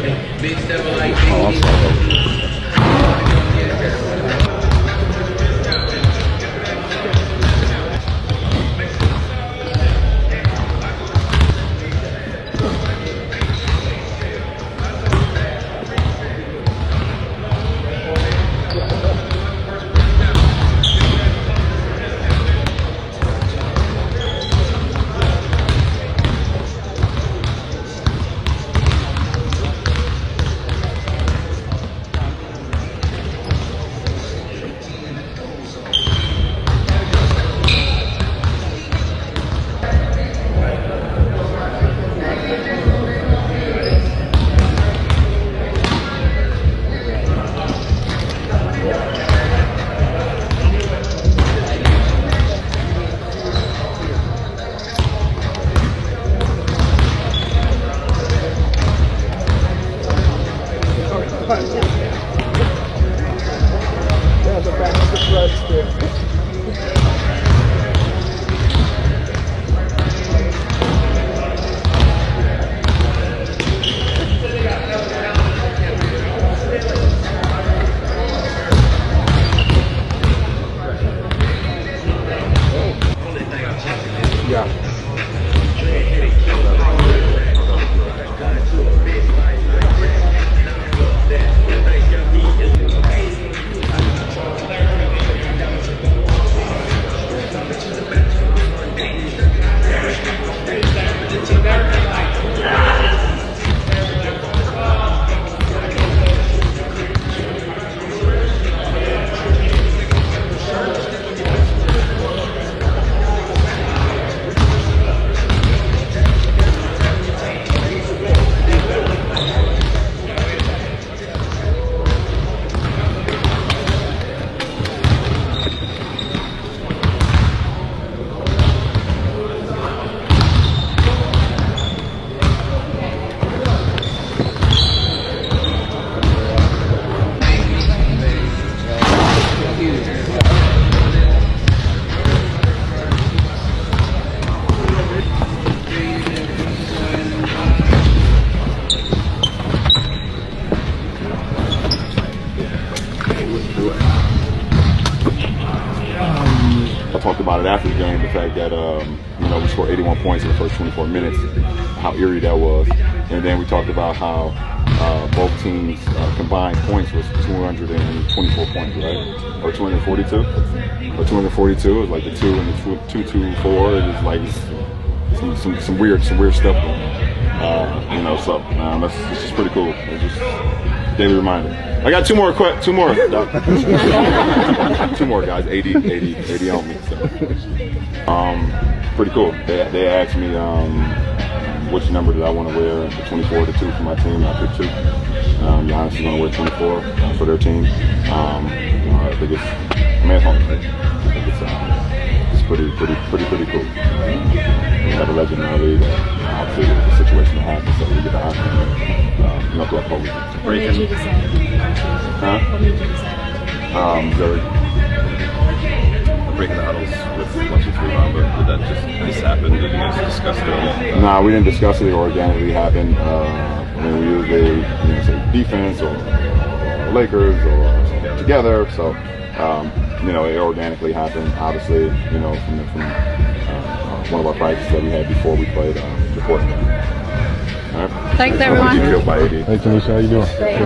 Oh, I'm sorry. Talked about it after the game, the fact that we scored 81 points in the first 24 minutes, how eerie that was, and then we talked about how both teams combined points was 224 points, right? Or 242? Or 242. It was like the 2 and the 224. It was like some weird stuff going on. So it's just pretty cool. It's just a daily reminder. I got two more, two more guys, 80 on me. So. Pretty cool. They asked me which number did I want to wear, the 24 or the 2 for my team. I picked 2. Giannis is going to wear 24 for their team. I think it's home. Right? I think it's pretty cool. We have a legend in the league. Obviously, the situation that happened, so we get the opportunity. Throughout the whole weekend. What made you decide? What made you decide? Very breaking the huddles with 1, 2, 3 round, but did that just happen? Did you guys discuss it? Nah, we didn't discuss it. It organically happened. When we usually say defense or Lakers or together, so it organically happened. Obviously, from one of our practices that we had before we played the Portland. Thanks, everyone. Hey, Tanisha, how you doing? Great.